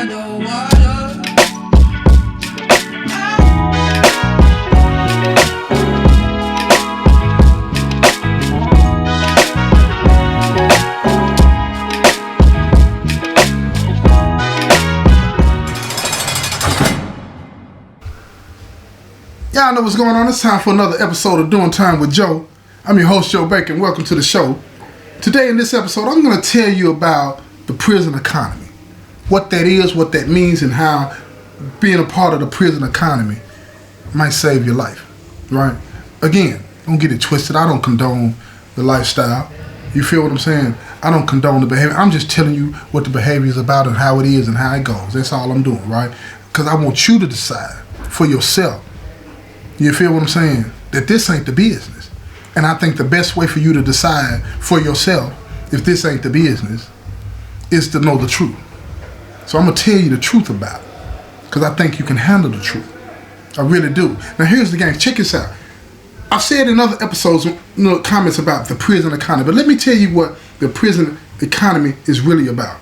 by the water. Y'all know what's going on. It's time for another episode of Doing Time with Joe. I'm your host, Joe Bacon. Welcome to the show. Today in this episode, I'm going to tell you about the prison economy. What that is, what that means, and how being a part of the prison economy might save your life, right? Again, don't get it twisted. I don't condone the lifestyle. You feel what I'm saying? I don't condone the behavior. I'm just telling you what the behavior is about and how it is and how it goes. That's all I'm doing, right? Because I want you to decide for yourself. You feel what I'm saying? That this ain't the business. And I think the best way for you to decide for yourself if this ain't the business is to know the truth. So I'm going to tell you the truth about it because I think you can handle the truth. I really do. Now here's the game. Check this out. I've said in other episodes, comments about the prison economy, but let me tell you what the prison economy is really about.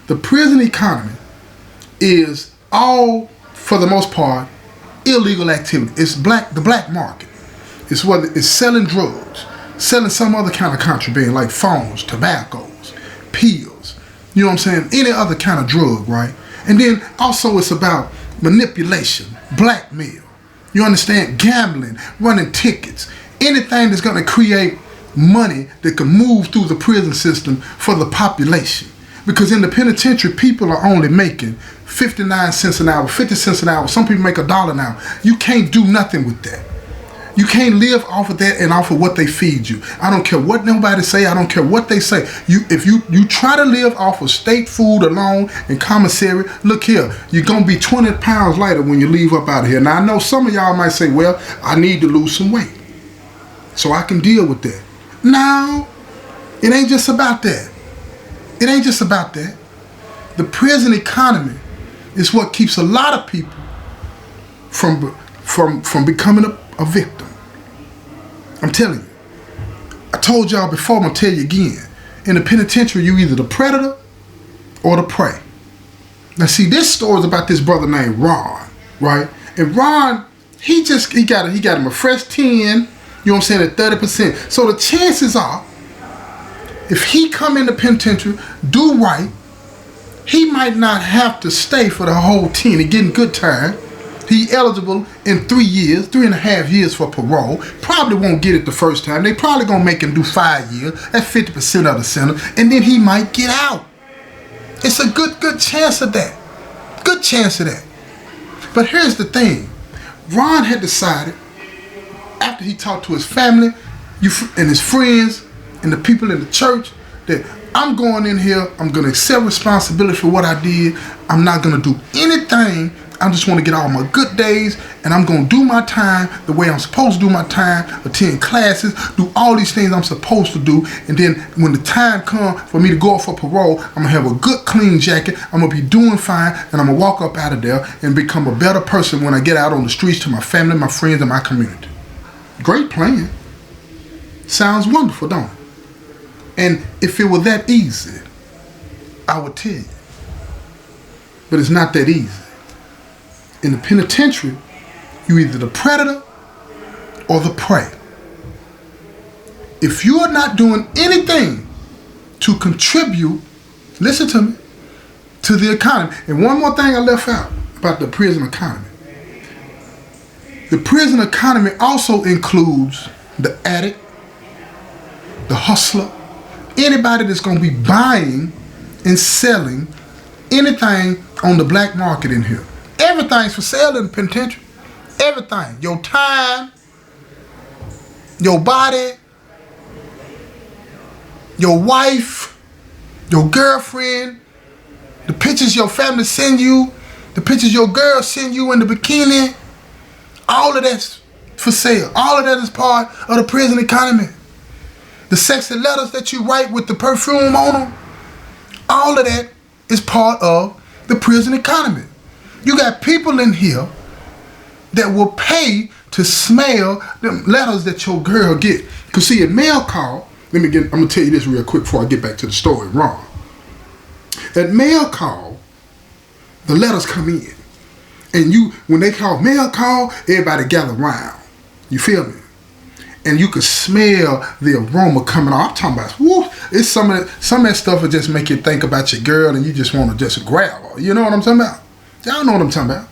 The prison economy is all, for the most part, illegal activity. It's the black market. It's whether it's selling drugs, selling some other kind of contraband like phones, tobaccos, pills, you know what I'm saying? Any other kind of drug, right? And then also it's about manipulation, blackmail. You understand? Gambling, running tickets, anything that's going to create money that can move through the prison system for the population. Because in the penitentiary, people are only making 59 cents an hour, 50 cents an hour. Some people make $1 now. You can't do nothing with that. You can't live off of that and off of what they feed you. I don't care what nobody say. I don't care what they say. If you try to live off of state food alone and commissary, look here, you're going to be 20 pounds lighter when you leave up out of here. Now, I know some of y'all might say, well, I need to lose some weight so I can deal with that. No, it ain't just about that. It ain't just about that. The prison economy is what keeps a lot of people from becoming a victim. I'm telling you. I told y'all before, I'm going to tell you again. In the penitentiary, you either the predator or the prey. Now see, this story is about this brother named Ron, right? And Ron, he got him a fresh 10, you know what I'm saying, at 30%. So the chances are, if he come in the penitentiary, do right, he might not have to stay for the whole 10 and getting good time. He eligible in 3.5 years for parole. Probably won't get it the first time. They probably gonna make him do 5 years. That's 50% of the sentence. And then he might get out. It's a good chance of that. Good chance of that. But here's the thing. Ron had decided, after he talked to his family and his friends and the people in the church, that I'm going in here, I'm going to accept responsibility for what I did. I'm not going to do anything. I just want to get all my good days, and I'm going to do my time the way I'm supposed to do my time, attend classes, do all these things I'm supposed to do, and then when the time comes for me to go up for parole, I'm going to have a good clean jacket, I'm going to be doing fine, and I'm going to walk up out of there and become a better person when I get out on the streets to my family, my friends, and my community. Great plan. Sounds wonderful, don't it? And if it were that easy, I would tell you. But it's not that easy. In the penitentiary, you're either the predator or the prey. If you are not doing anything to contribute, listen to me, to the economy. And one more thing I left out about the prison economy. The prison economy also includes the addict, the hustler, anybody that's going to be buying and selling anything on the black market in here. Everything's for sale in the penitentiary. Everything. Your time, your body, your wife, your girlfriend, the pictures your family send you, the pictures your girl send you in the bikini, all of that's for sale. All of that is part of the prison economy. The sexy letters that you write with the perfume on them, all of that is part of the prison economy. You got people in here that will pay to smell them letters that your girl get. Cause see, a mail call, I'm gonna tell you this real quick before I get back to the story, Ron. That mail call the letters come in. And when they call mail call, everybody gather around. You feel me? And you can smell the aroma coming off. I'm talking about, woo, it's some of that stuff will just make you think about your girl and you just want to just grab her. You know what I'm talking about? Y'all know what I'm talking about.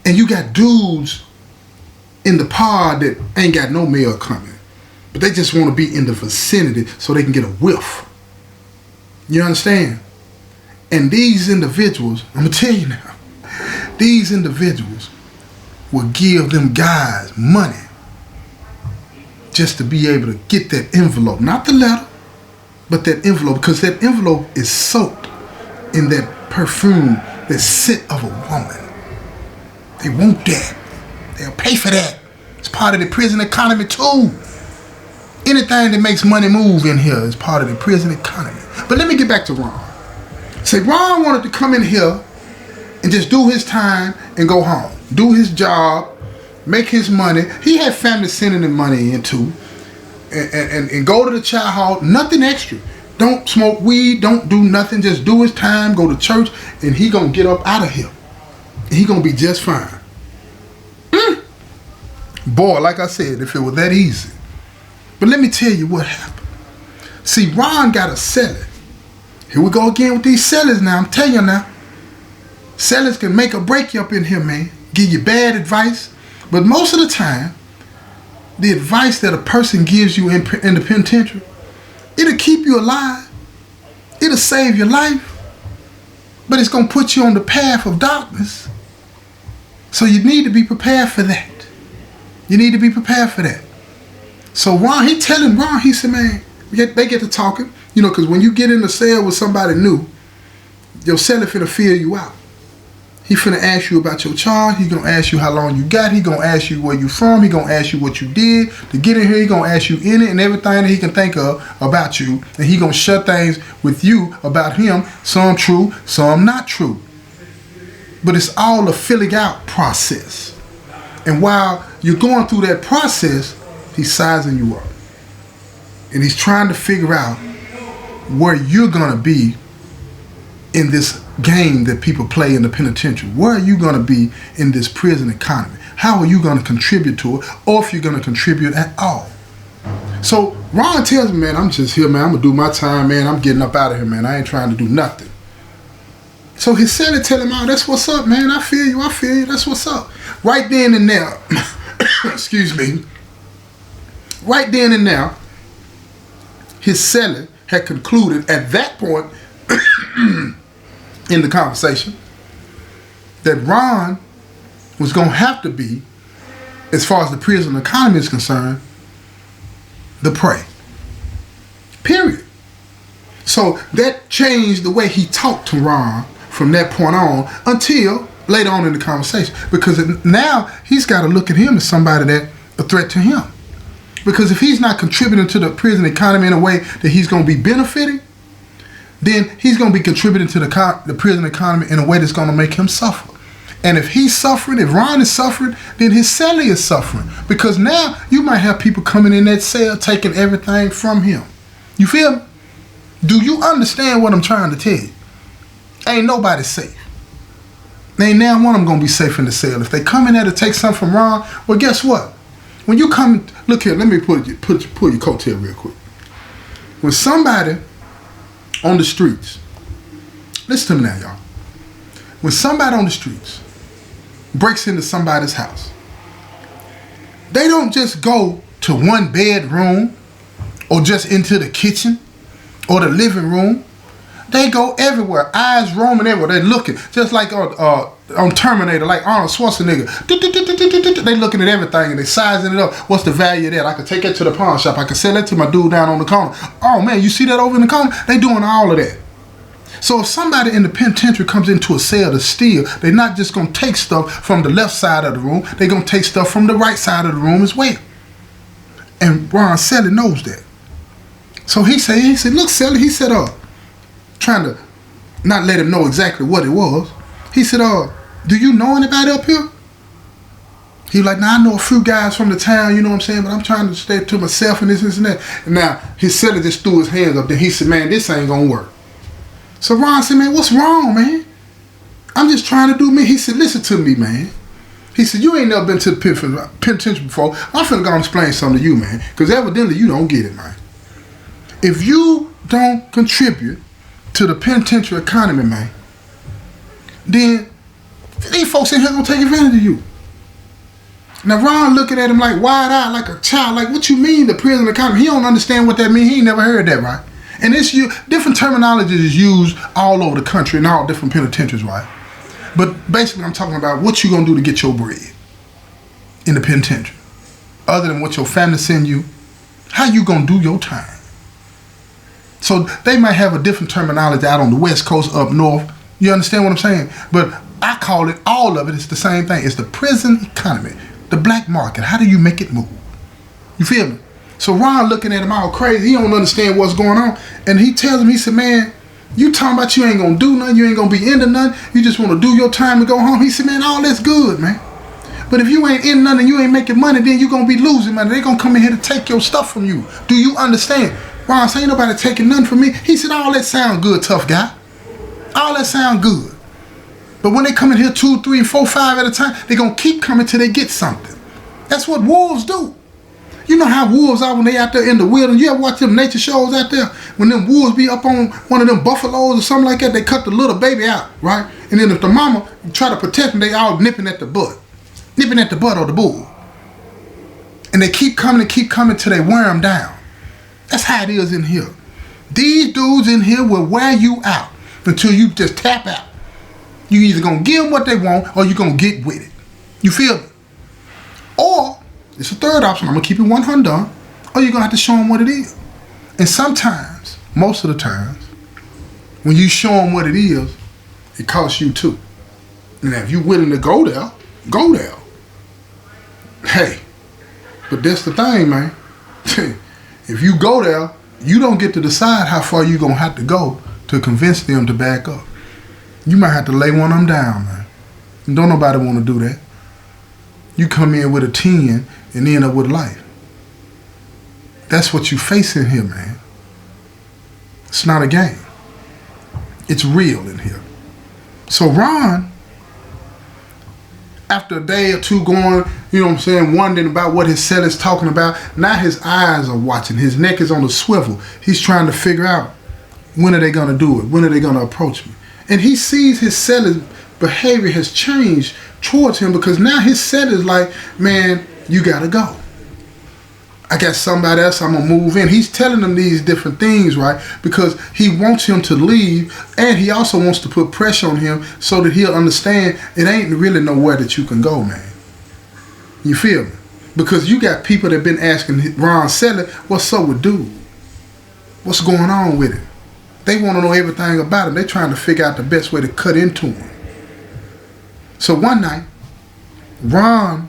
And you got dudes in the pod that ain't got no mail coming, but they just want to be in the vicinity so they can get a whiff. You understand? And these individuals, I'm going to tell you now, these individuals will give them guys money just to be able to get that envelope. Not the letter, but that envelope, because that envelope is soaked in that perfume, that scent of a woman. They want that. They'll pay for that. It's part of the prison economy too. Anything that makes money move in here is part of the prison economy. But let me get back to Ron. Say Ron wanted to come in here and just do his time and go home. Do his job, make his money. He had family sending him money in too. And go to the child hall, nothing extra. Don't smoke weed, don't do nothing, just do his time, go to church, and he gonna get up out of here. He gonna be just fine. Boy, like I said, if it was that easy. But let me tell you what happened. See, Ron got a seller. Here we go again with these sellers now. I'm telling you now. Sellers can make or break you up in here, man. Give you bad advice. But most of the time, the advice that a person gives you in the penitentiary, it'll keep you alive. It'll save your life. But it's going to put you on the path of darkness. So you need to be prepared for that. You need to be prepared for that. So Ron, he said, man, they get to talking. You know, because when you get in the cell with somebody new, your cellar finna feel you out. He finna ask you about your charge. He gonna ask you how long you got. He gonna ask you where you from. He gonna ask you what you did to get in here. He gonna ask you in it and everything that he can think of about you. And he gonna share things with you about him. Some true, some not true. But it's all a filling out process. And while you're going through that process, he's sizing you up. And he's trying to figure out where you're gonna be in this game that people play in the penitentiary. Where are you going to be in this prison economy? How are you going to contribute to it, or if you're going to contribute at all? So Ron tells me, man, I'm just here, man. I'm going to do my time, man. I'm getting up out of here, man. I ain't trying to do nothing. So his seller tell him, oh, that's what's up, man. I feel you. That's what's up. Right then and there, excuse me, right then and there, his seller had concluded at that point in the conversation that Ron was going to have to be, as far as the prison economy is concerned, the prey. Period. So that changed the way he talked to Ron from that point on until later on in the conversation. Because now he's got to look at him as somebody that's a threat to him. Because if he's not contributing to the prison economy in a way that he's going to be benefiting, then he's going to be contributing to the prison economy in a way that's going to make him suffer. And if he's suffering, if Ron is suffering, then his cellie is suffering. Because now you might have people coming in that cell taking everything from him. You feel me? Do you understand what I'm trying to tell you? Ain't nobody safe. Ain't now one of them going to be safe in the cell. If they come in there to take something from Ron, well, guess what? When you come, look here, let me pull your coattail real quick. When somebody on the streets, listen to me now, y'all. When somebody on the streets breaks into somebody's house, they don't just go to one bedroom or just into the kitchen or the living room. They go everywhere, eyes roaming everywhere. They looking, just like on Terminator, like Arnold Schwarzenegger. They looking at everything and they sizing it up. What's the value of that? I could take it to the pawn shop. I could sell it to my dude down on the corner. Oh man, you see that over in the corner? They doing all of that. So if somebody in the penitentiary comes into a cell to steal, they're not just gonna take stuff from the left side of the room. They're gonna take stuff from the right side of the room as well. And Ron Selly knows that. So he said, look, Selly, he said, trying to not let him know exactly what it was. He said, do you know anybody up here? He was like, nah, I know a few guys from the town, you know what I'm saying, but I'm trying to stay to myself and this and that. And now his seller just threw his hands up there. He said, man, this ain't gonna work. So Ron said, man, what's wrong, man? I'm just trying to do me. He said, listen to me, man. He said, you ain't never been to the penitentiary before. I'm finna go and explain something to you, man. Because evidently you don't get it, man. If you don't contribute to the penitentiary economy, man, then these folks in here gonna take advantage of you. Now Ron looking at him like wide-eyed, like a child. Like, what you mean the prison economy? He don't understand what that means. He ain't never heard that, right? And it's different terminology is used all over the country in all different penitentiaries, right? But basically, I'm talking about what you gonna do to get your bread in the penitentiary, other than what your family send you. How you gonna do your time? So they might have a different terminology out on the West Coast, up north. You understand what I'm saying? But I call it, all of it is the same thing. It's the prison economy, the black market. How do you make it move? You feel me? So Ron looking at him all crazy. He don't understand what's going on, and he tells him, he said, man, you talking about you ain't gonna do nothing, you ain't gonna be into nothing, you just wanna do your time and go home. He said, man, all that's good, man. But if you ain't in nothing, you ain't making money, then you gonna be losing money. They gonna come in here to take your stuff from you. Do you understand? Ron said, ain't nobody taking nothing from me. He said, all that sound good, tough guy. All that sound good. But when they come in here 2, 3, 4, 5 at a time, they gonna keep coming till they get something. That's what wolves do. You know how wolves are when they out there in the wilderness. You ever watch them nature shows out there? When them wolves be up on one of them buffaloes or something like that, they cut the little baby out, right? And then if the mama try to protect them, they all nipping at the butt. Nipping at the butt of the bull. And they keep coming till they wear them down. That's how it is in here. These dudes in here will wear you out until you just tap out. You either gonna give them what they want or you gonna get with it. You feel me? Or it's a third option. I'm gonna keep it 100, or you're gonna have to show them what it is. And sometimes, most of the times, when you show them what it is, it costs you too. And if you're willing to go there, go there. Hey, but that's the thing, man. If you go there, you don't get to decide how far you're gonna have to go to convince them to back up. You might have to lay one of them down, man. And don't nobody want to do that. You come in with a 10 and end up with life. That's what you facing here, man. It's not a game. It's real in here. So Ron, after a day or two going, you know what I'm saying, wondering about what his cell is talking about, now his eyes are watching. His neck is on the swivel. He's trying to figure out, when are they going to do it? When are they going to approach me? And he sees his cellar's behavior has changed towards him, because now his cellar is like, man, you got to go. I got somebody else I'm going to move in. He's telling them these different things, right? Because he wants him to leave, and he also wants to put pressure on him so that he'll understand it ain't really nowhere that you can go, man. You feel me? Because you got people that been asking Ron Selly, what's up with dude? What's going on with it? They want to know everything about him. They're trying to figure out the best way to cut into him. So one night, Ron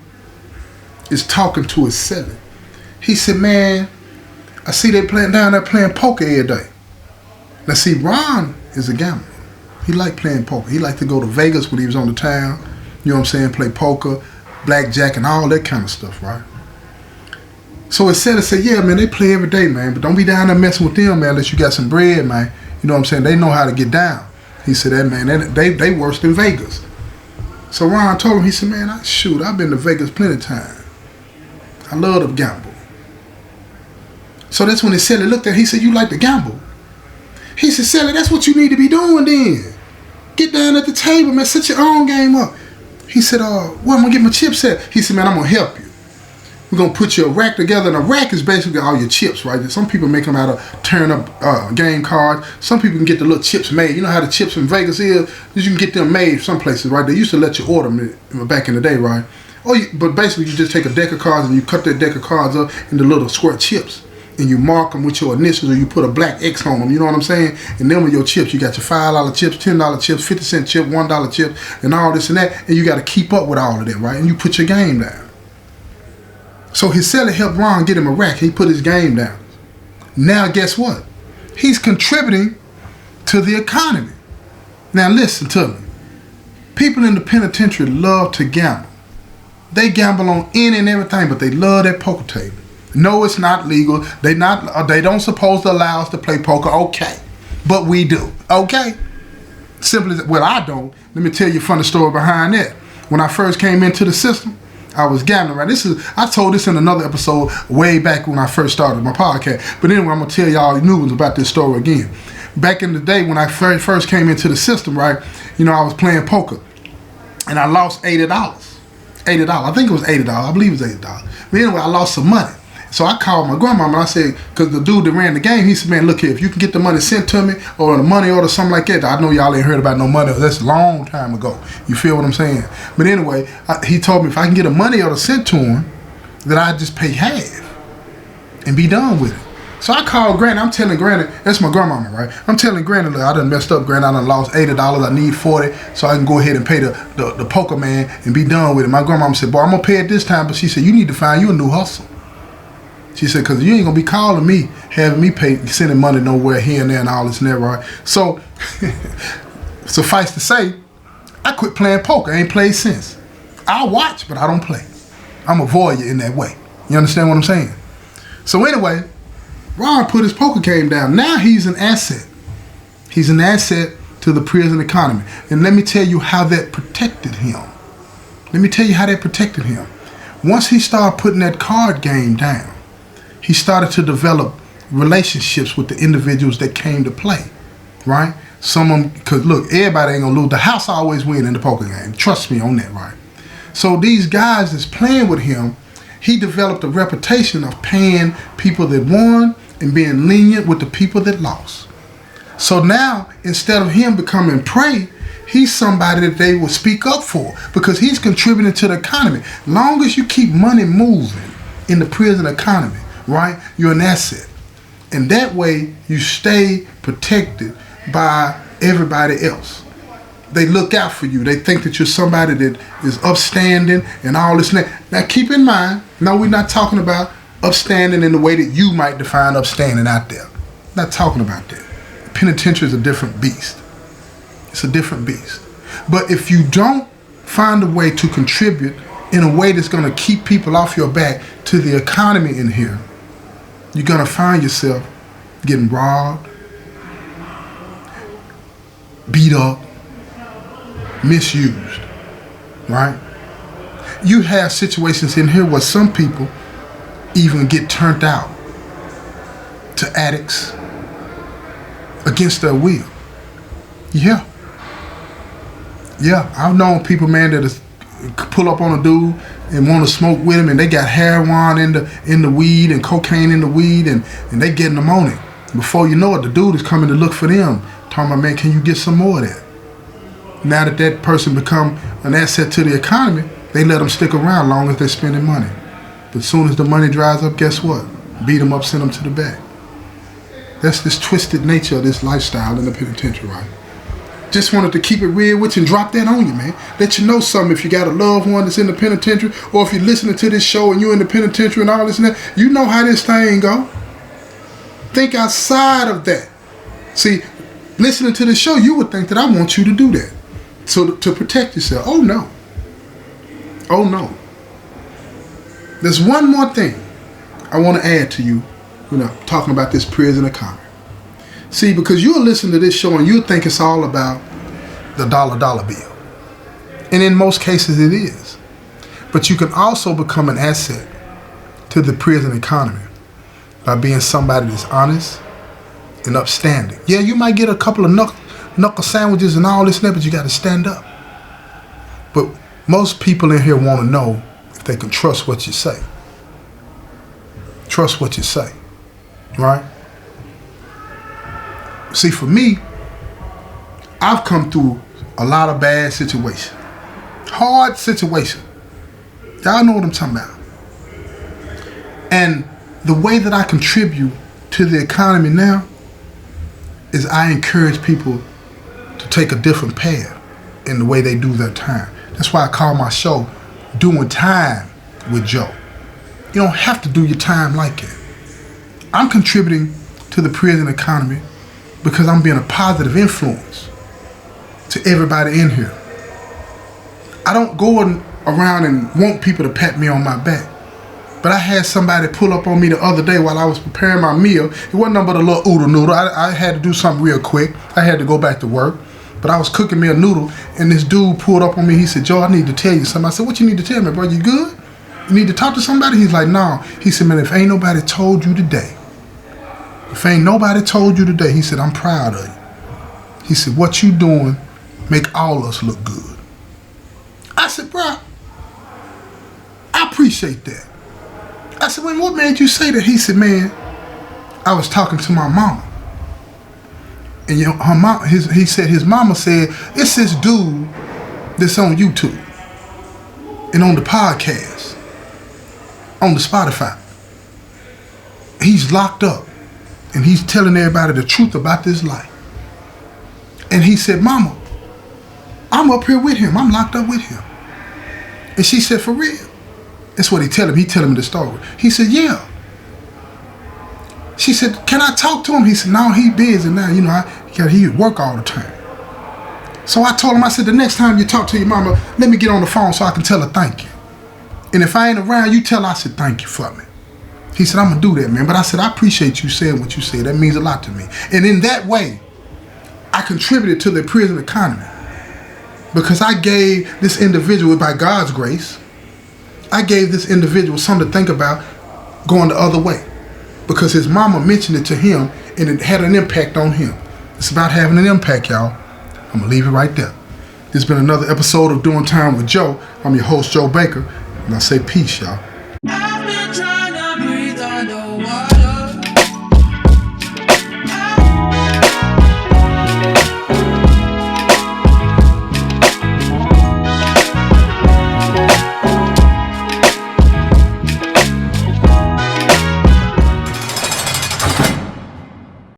is talking to his celly. He said, man, I see they playing down there playing poker every day. Now see, Ron is a gambler. He liked playing poker. He liked to go to Vegas when he was on the town. You know what I'm saying? Play poker, blackjack, and all that kind of stuff, right? So his celly said, yeah, man, they play every day, man. But don't be down there messing with them, man, unless you got some bread, man. You know what I'm saying? They know how to get down. He said, that man, they worse than Vegas. So Ron told him, he said, man, I've been to Vegas plenty of times. I love to gamble. So that's when his celly looked at him. He said, you like to gamble? He said, celly, that's what you need to be doing then. Get down at the table, man. Set your own game up. He said, where am I going to get my chips at? He said, man, I'm going to help you. We're going to put your rack together. And a rack is basically all your chips, right? Some people make them out of turn up game cards. Some people can get the little chips made. You know how the chips in Vegas is? You can get them made some places, right? They used to let you order them back in the day, right? But basically, you just take a deck of cards and you cut that deck of cards up into little square chips. And you mark them with your initials, or you put a black X on them, you know what I'm saying? And then with your chips, you got your $5 chips, $10 chips, 50-cent chip, $1 chip, and all this and that, and you got to keep up with all of that, right? And you put your game down. So his celly helped Ron get him a rack. He put his game down. Now guess what? He's contributing to the economy. Now listen to me. People in the penitentiary love to gamble. They gamble on any and everything, but they love that poker table. No, it's not legal. They don't supposed to allow us to play poker. Okay. But we do. Okay. Simple as, well, I don't. Let me tell you a funny story behind that. When I first came into the system, I was gambling, right? I told this in another episode way back when I first started my podcast. But anyway, I'm going to tell y'all new ones about this story again. Back in the day when I first came into the system, right, I was playing poker. And I lost $80. I think it was $80. I believe it was $80. But anyway, I lost some money. So I called my grandmama and I said, because the dude that ran the game, he said, man, look here, if you can get the money sent to me or a money order, something like that. I know y'all ain't heard about no money. That's a long time ago. You feel what I'm saying? But anyway, he told me if I can get a money order sent to him, that I'd just pay half and be done with it. So I called Granny. I'm telling Granny, that's my grandmama, right? I'm telling Granny, look, I done messed up, Granny. I done lost $80. I need $40 so I can go ahead and pay the poker man and be done with it. My grandmama said, boy, I'm going to pay it this time. But she said, you need to find you a new hustle. She said, because you ain't going to be calling me, having me pay, sending money nowhere here and there and all this and that, right? So, suffice to say, I quit playing poker. I ain't played since. I'll watch, but I don't play. I'm a voyeur in that way. You understand what I'm saying? So anyway, Ron put his poker game down. Now he's an asset. He's an asset to the prison economy. And let me tell you how that protected him. Once he started putting that card game down, he started to develop relationships with the individuals that came to play, right? Some of them, because look, everybody ain't gonna lose. The house always win in the poker game. Trust me on that, right? So these guys that's playing with him, he developed a reputation of paying people that won and being lenient with the people that lost. So now, instead of him becoming prey, he's somebody that they will speak up for because he's contributing to the economy. Long as you keep money moving in the prison economy, right, you're an asset. And that way you stay protected by everybody else. They look out for you. They think that you're somebody that is upstanding and all this and that. Now keep in mind, no, we're not talking about upstanding in the way that you might define upstanding out there. Not talking about that. Penitentiary is a different beast. It's a different beast. But if you don't find a way to contribute in a way that's going to keep people off your back to the economy in here, you're going to find yourself getting robbed, beat up, misused, right? You have situations in here where some people even get turned out to addicts against their will. Yeah, I've known people, man, that is pull up on a dude and want to smoke with him, and they got heroin in the weed and cocaine in the weed, and they getting them on it. Before you know it, the dude is coming to look for them, talking about, man, can you get some more of that? Now that that person become an asset to the economy, they let them stick around long as they're spending money. But as soon as the money dries up, guess what? Beat them up, send them to the back. That's this twisted nature of this lifestyle in the penitentiary, right? Just wanted to keep it real with you and drop that on you, man. Let you know something if you got a loved one that's in the penitentiary, or if you're listening to this show and you're in the penitentiary and all this and that, you know how this thing go. Think outside of that. See, listening to this show, you would think that I want you to do that. So to protect yourself. Oh no. Oh no. There's one more thing I want to add to you, talking about this prison economy. See, because you'll listen to this show and you'll think it's all about the dollar bill. And in most cases it is. But you can also become an asset to the prison economy by being somebody that's honest and upstanding. Yeah, you might get a couple of knuckle sandwiches and all this and that, but you got to stand up. But most people in here want to know if they can trust what you say. Trust what you say, right? See, for me, I've come through a lot of bad situations. Hard situations. Y'all know what I'm talking about. And the way that I contribute to the economy now is I encourage people to take a different path in the way they do their time. That's why I call my show Doing Time with Joe. You don't have to do your time like that. I'm contributing to the prison economy because I'm being a positive influence to everybody in here. I don't go around and want people to pat me on my back. But I had somebody pull up on me the other day while I was preparing my meal. It wasn't nothing but a little oodle noodle. I had to do something real quick. I had to go back to work. But I was cooking me a noodle, and this dude pulled up on me. He said, Joe, I need to tell you something. I said, what you need to tell me, bro? You good? You need to talk to somebody? He's like, no. He said, man, if ain't nobody told you today, he said, I'm proud of you. He said, what you doing make all us look good. I said, bro, I appreciate that. I said, man, what made you say that? He said, man, I was talking to my mama. And her mom, he said his mama said, it's this dude that's on YouTube and on the podcast, on the Spotify. He's locked up and he's telling everybody the truth about this life. And he said, mama, I'm up here with him. I'm locked up with him. And she said, for real? That's what he tell him. He tell him the story. He said, yeah. She said, can I talk to him? He said, no, he busy now. You know, he work all the time. So I told him, I said, the next time you talk to your mama, let me get on the phone so I can tell her thank you. And if I ain't around, you tell her I said thank you for me. He said, I'm going to do that, man. But I said, I appreciate you saying what you said. That means a lot to me. And in that way, I contributed to the prison economy. Because I gave this individual, by God's grace, I gave this individual something to think about going the other way. Because his mama mentioned it to him and it had an impact on him. It's about having an impact, y'all. I'm going to leave it right there. This has been another episode of Doing Time with Joe. I'm your host, Joe Baker. And I say peace, y'all.